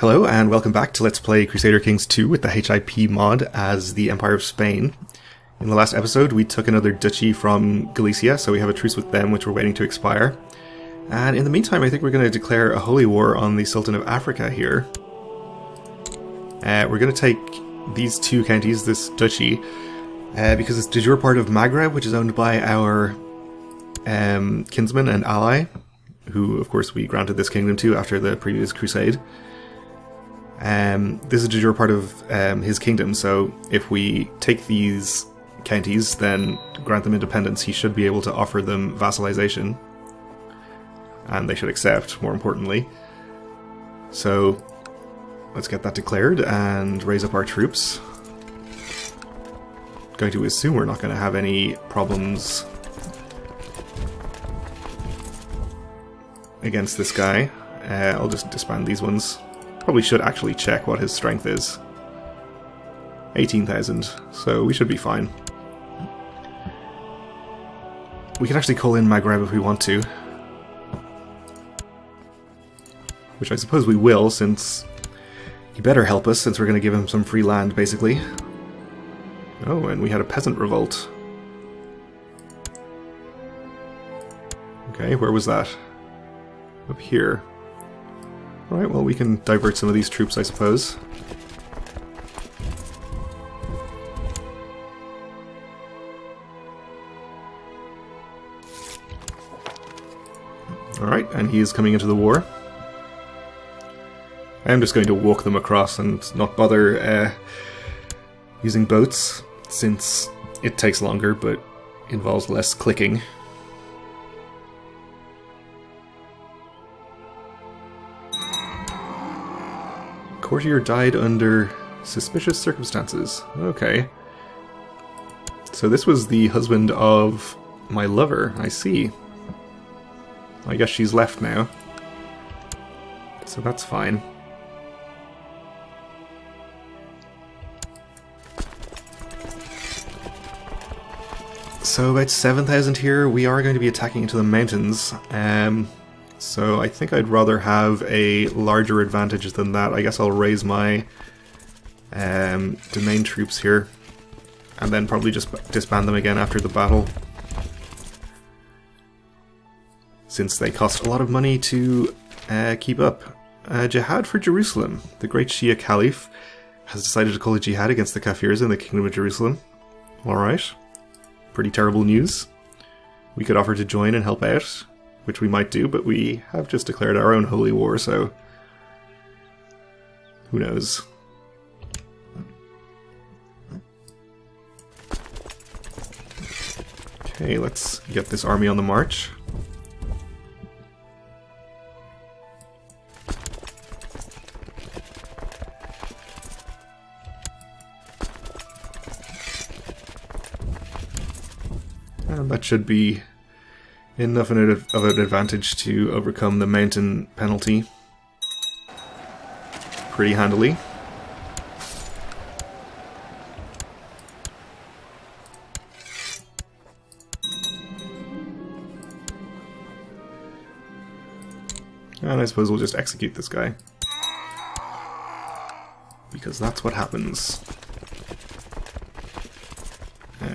Hello and welcome back to Let's Play Crusader Kings 2 with the HIP mod as the Empire of Spain. In the last episode we took another duchy from Galicia, so we have a truce with them which we're waiting to expire. And in the meantime I think we're going to declare a holy war on the Sultan of Africa here. We're going to take these two counties, this duchy, because it's de jure part of Maghreb, which is owned by our kinsman and ally, who of course we granted this kingdom to after the previous crusade. This is de jure part of his kingdom, so if we take these counties, then grant them independence, he should be able to offer them vassalization. And they should accept, more importantly. So let's get that declared and raise up our troops. Going to assume we're not going to have any problems against this guy. I'll just disband these ones. Probably should actually check what his strength is. 18,000, so we should be fine. We can actually call in Maghreb if we want to. Which I suppose we will, since he better help us, since we're going to give him some free land, basically. Oh, and we had a peasant revolt. Okay, where was that? Up here. Alright, well we can divert some of these troops, I suppose. Alright, and he is coming into the war. I am just going to walk them across and not bother using boats, since it takes longer but involves less clicking. Courtier died under suspicious circumstances. Okay. So this was the husband of my lover, I see. I guess she's left now. So that's fine. So about 7,000 here. We are going to be attacking into the mountains. So I think I'd rather have a larger advantage than that. I guess I'll raise my domain troops here, and then probably just disband them again after the battle, since they cost a lot of money to keep up. Jihad for Jerusalem. The great Shia Caliph has decided to call a jihad against the Kafirs in the Kingdom of Jerusalem. Alright. Pretty terrible news. We could offer to join and help out, which we might do, but we have just declared our own holy war, so who knows. Okay, let's get this army on the march. And that should be enough of an advantage to overcome the mountain penalty pretty handily. And I suppose we'll just execute this guy, because that's what happens.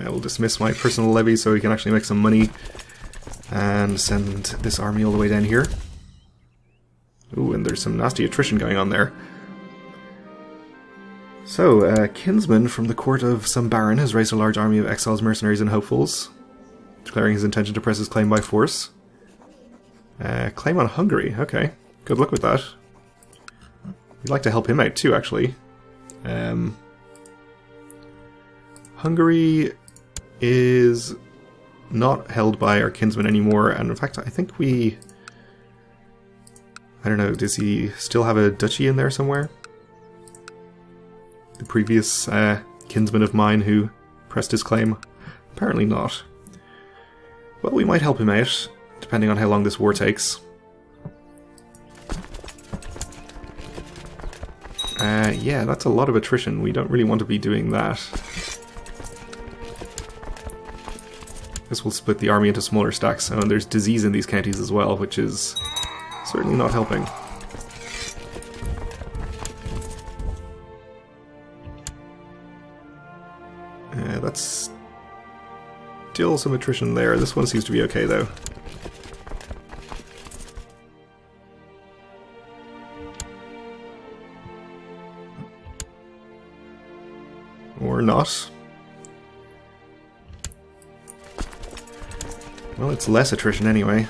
We'll dismiss my personal levy so we can actually make some money and send this army all the way down here. Ooh, and there's some nasty attrition going on there. So, kinsman from the court of some baron has raised a large army of exiles, mercenaries, and hopefuls, declaring his intention to press his claim by force. Claim on Hungary, okay. Good luck with that. We'd like to help him out too, actually. Hungary is not held by our kinsman anymore, and in fact I think I don't know, does he still have a duchy in there somewhere? The previous kinsman of mine who pressed his claim? Apparently not. Well, we might help him out, depending on how long this war takes. Yeah, that's a lot of attrition. We don't really want to be doing that. This will split the army into smaller stacks. Oh, and there's disease in these counties as well, which is certainly not helping. that's still some attrition there. This one seems to be okay, though. Or not. Well, it's less attrition anyway.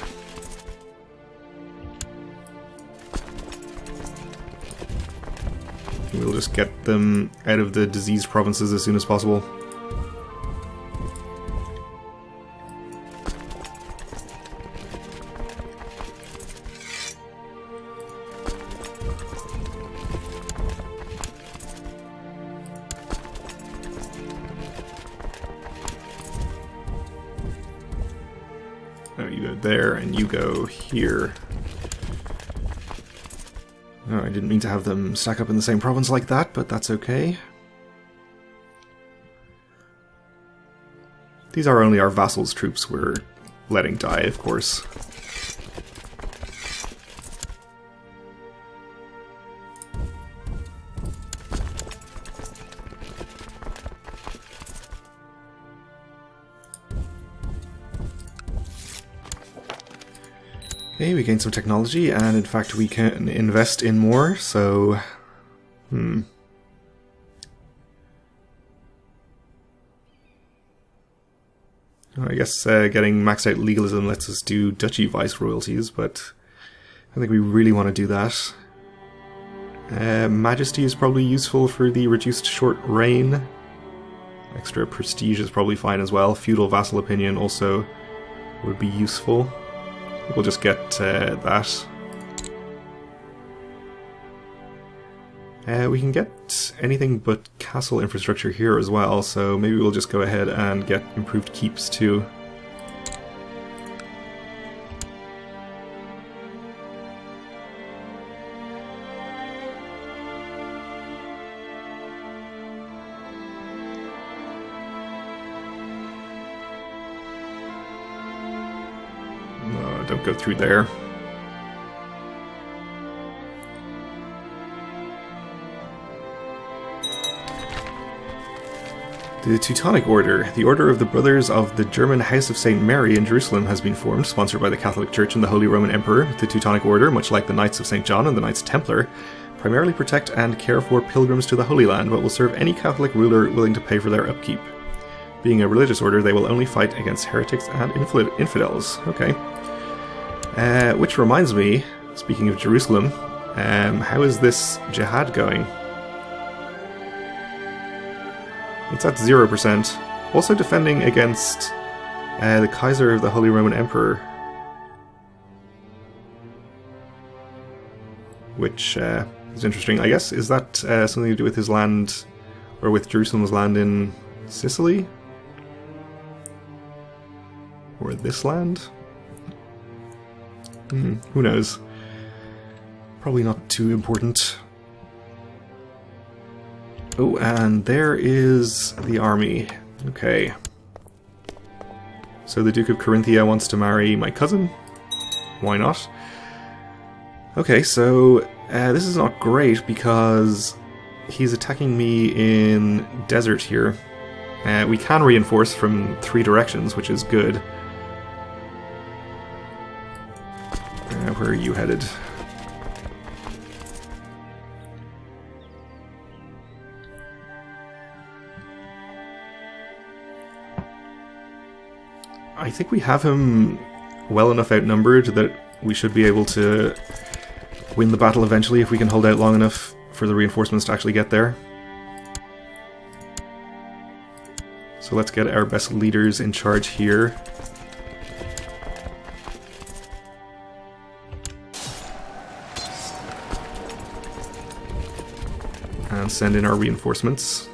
We'll just get them out of the diseased provinces as soon as possible. Oh, you go there and you go here. Oh, I didn't mean to have them stack up in the same province like that, but that's okay. These are only our vassals' troops we're letting die, of course. Okay, we gained some technology, and in fact we can invest in more, so... Oh, I guess getting maxed out legalism lets us do duchy vice-royalties, but I don't think we really want to do that. Majesty is probably useful for the reduced short reign. Extra prestige is probably fine as well. Feudal vassal opinion also would be useful. We'll just get that. We can get anything but castle infrastructure here as well, so maybe we'll just go ahead and get improved keeps too. Don't go through there. The Teutonic Order, the Order of the Brothers of the German House of St. Mary in Jerusalem, has been formed, sponsored by the Catholic Church and the Holy Roman Emperor. The Teutonic Order, much like the Knights of St. John and the Knights Templar, primarily protect and care for pilgrims to the Holy Land, but will serve any Catholic ruler willing to pay for their upkeep. Being a religious order, they will only fight against heretics and infidels. Okay. Which reminds me, speaking of Jerusalem, how is this jihad going? It's at 0%. Also defending against the Kaiser of the Holy Roman Emperor. Which is interesting. I guess, is that something to do with his land, or with Jerusalem's land in Sicily? Or this land? Who knows? Probably not too important. Oh, and there is the army. Okay. So the Duke of Carinthia wants to marry my cousin? Why not? Okay, so this is not great because he's attacking me in desert here. We can reinforce from 3 directions, which is good. Where are you headed? I think we have him well enough outnumbered that we should be able to win the battle eventually if we can hold out long enough for the reinforcements to actually get there. So let's get our best leaders in charge here. And send in our reinforcements.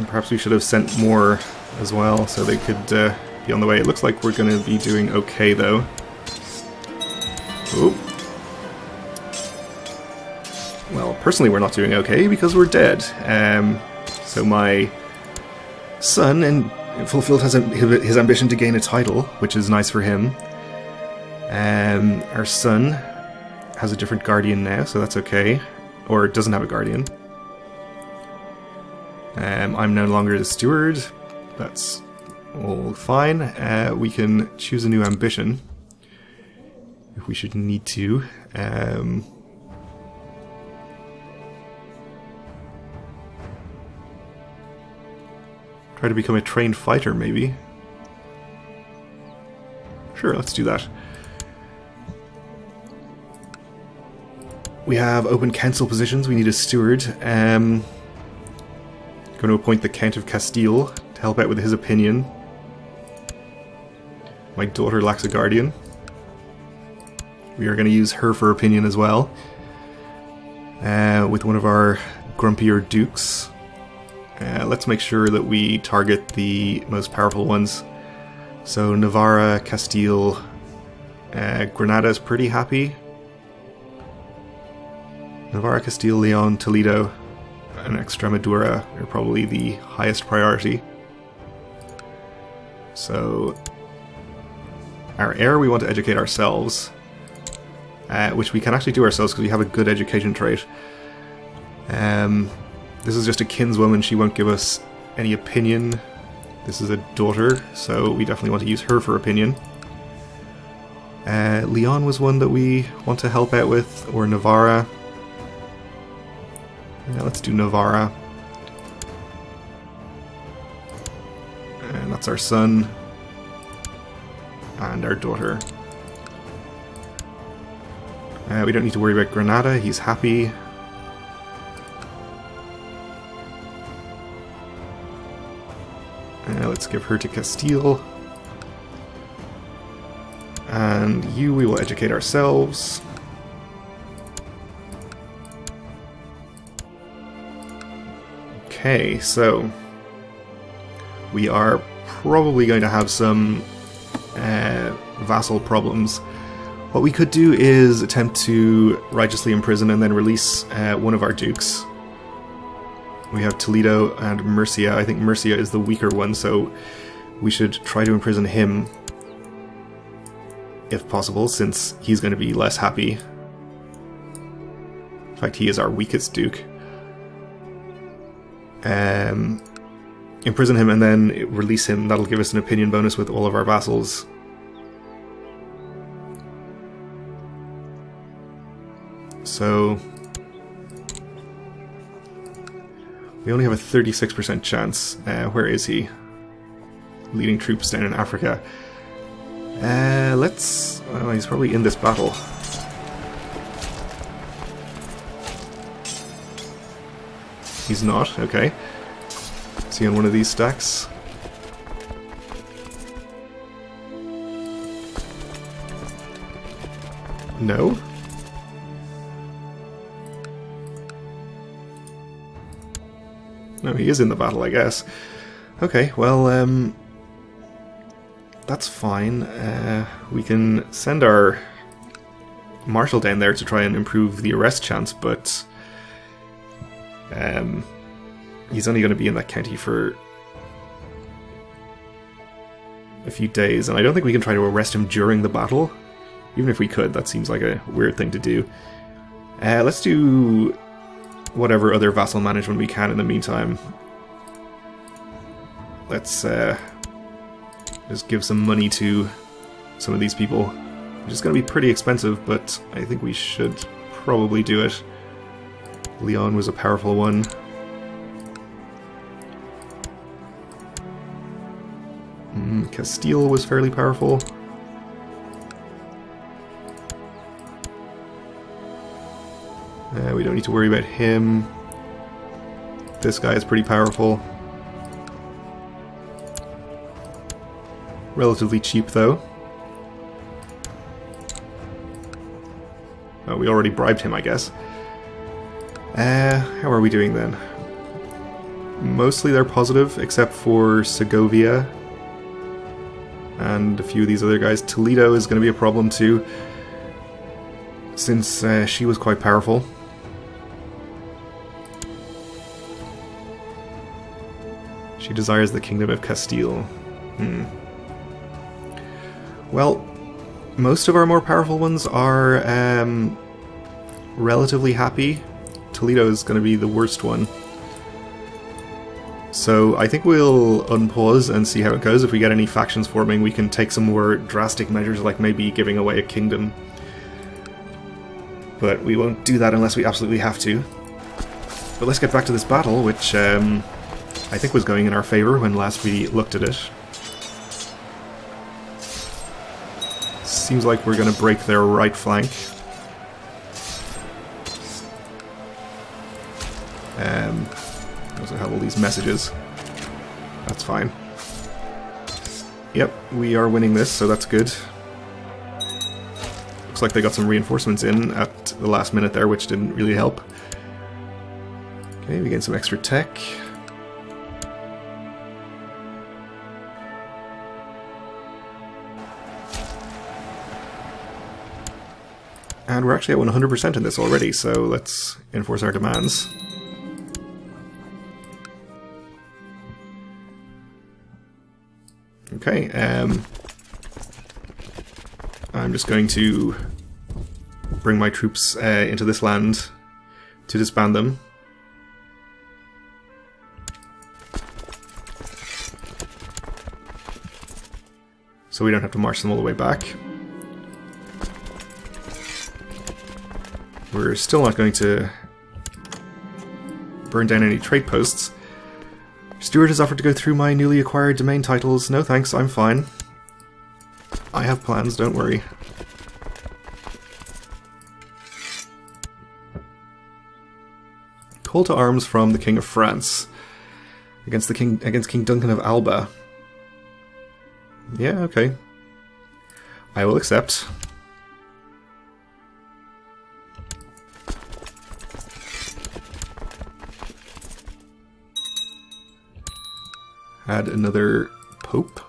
Perhaps we should have sent more as well so they could be on the way. It looks like we're going to be doing okay though. Oop. well, personally we're not doing okay because we're dead. So my son fulfilled his ambition to gain a title, which is nice for him. Our son has a different guardian now, so that's okay. Or doesn't have a guardian. I'm no longer the steward. That's all fine. We can choose a new ambition if we should need to. Try to become a trained fighter, maybe. Sure, let's do that. We have open council positions. We need a steward. Going to appoint the Count of Castile to help out with his opinion. My daughter lacks a guardian. We are going to use her for opinion as well. With one of our grumpier dukes. Let's make sure that we target the most powerful ones. So Navarra, Castile, Granada is pretty happy. Navarra, Castile, Leon, Toledo, and Extremadura are probably the highest priority. So our heir we want to educate ourselves, which we can actually do ourselves because we have a good education trait. This is just a kinswoman, she won't give us any opinion. This is a daughter, so we definitely want to use her for opinion. Leon was one that we want to help out with, or Navarra. Yeah, let's do Navarra. And that's our son. And our daughter. We don't need to worry about Granada, he's happy. Let's give her to Castile. And you we will educate ourselves. Okay, so we are probably going to have some vassal problems. What we could do is attempt to righteously imprison and then release one of our dukes. We have Toledo and Murcia. I think Murcia is the weaker one, so we should try to imprison him if possible, since he's going to be less happy. In fact, he is our weakest duke. Imprison him and then release him. That'll give us an opinion bonus with all of our vassals. So we only have a 36% chance. Where is he? Leading troops down in Africa. Let's... Oh, he's probably in this battle. He's not, okay. Is he on one of these stacks? No? No, he is in the battle, I guess. Okay, well, that's fine. We can send our marshal down there to try and improve the arrest chance, but he's only going to be in that county for a few days, and I don't think we can try to arrest him during the battle. Even if we could, that seems like a weird thing to do. Let's do whatever other vassal management we can in the meantime. Let's just give some money to some of these people, which is going to be pretty expensive, but I think we should probably do it. Leon was a powerful one. Castile was fairly powerful. We don't need to worry about him. This guy is pretty powerful. Relatively cheap, though. Oh, we already bribed him, I guess. How are we doing then? Mostly they're positive, except for Segovia and a few of these other guys. Toledo is going to be a problem too, since she was quite powerful. She desires the kingdom of Castile. Well, most of our more powerful ones are relatively happy. Toledo is going to be the worst one. So I think we'll unpause and see how it goes. If we get any factions forming, we can take some more drastic measures, like maybe giving away a kingdom. But we won't do that unless we absolutely have to. But let's get back to this battle, which I think was going in our favour when last we looked at it. Seems like we're going to break their right flank. Also have all these messages. That's fine. Yep, we are winning this, so that's good. Looks like they got some reinforcements in at the last minute there, which didn't really help. Okay, we gain some extra tech. And we're actually at 100% in this already, so let's enforce our demands. Okay, I'm just going to bring my troops into this land to disband them. So we don't have to march them all the way back. We're still not going to burn down any trade posts. Stuart has offered to go through my newly acquired domain titles. No thanks, I'm fine. I have plans, don't worry. Call to arms from the King of France against King Duncan of Alba. Yeah, okay. I will accept. Add another pope.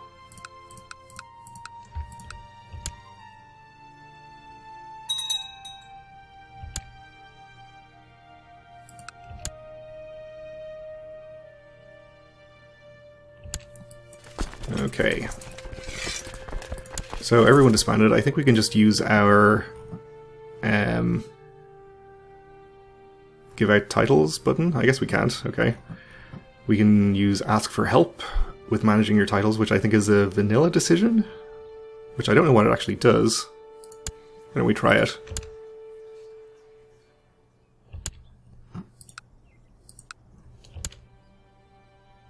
Okay. So everyone disbanded. I think we can just use our give out titles button. I guess we can't. Okay. We can use ask for help with managing your titles, which I think is a vanilla decision, which I don't know what it actually does. Why don't we try it?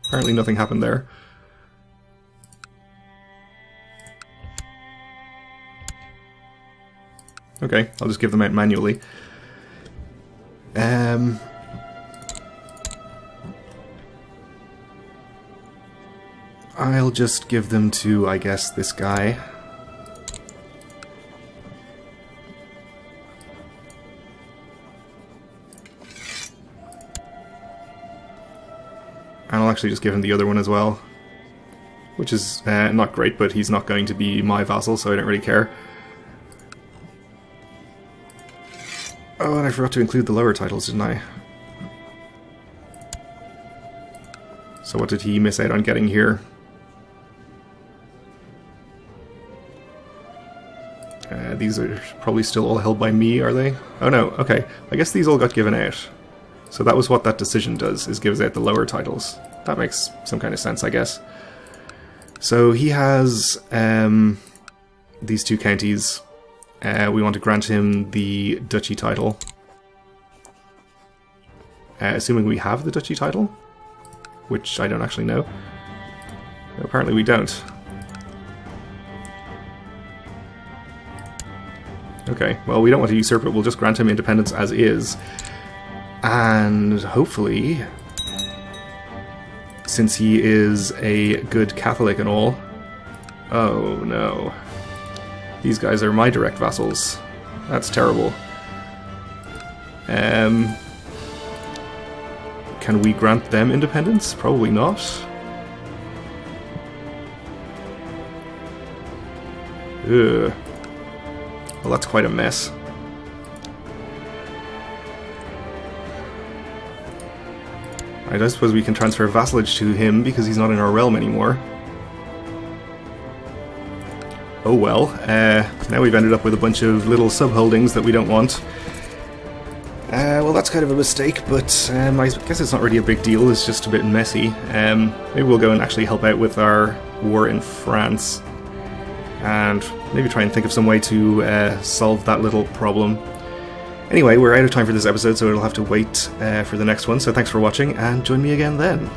Apparently nothing happened there. Okay, I'll just give them out manually. I'll just give them to, I guess, this guy. And I'll actually just give him the other one as well. Which is not great, but he's not going to be my vassal, so I don't really care. Oh, and I forgot to include the lower titles, didn't I? So what did he miss out on getting here? These are probably still all held by me, are they? Oh no, okay. I guess these all got given out. So that was what that decision does, is gives out the lower titles. That makes some kind of sense, I guess. So he has these two counties. We want to grant him the duchy title. Assuming we have the duchy title, which I don't actually know. Apparently we don't. Okay, well, we don't want to usurp it, we'll just grant him independence as is. And hopefully, since he is a good Catholic and all... Oh no. These guys are my direct vassals. That's terrible. Can we grant them independence? Probably not. Ugh. Well, that's quite a mess. I suppose we can transfer vassalage to him because he's not in our realm anymore. Oh well, now we've ended up with a bunch of little sub-holdings that we don't want. Well, that's kind of a mistake, but I guess it's not really a big deal, it's just a bit messy. Maybe we'll go and actually help out with our war in France, and maybe try and think of some way to solve that little problem. Anyway, we're out of time for this episode, so it'll have to wait for the next one, so thanks for watching, and join me again then.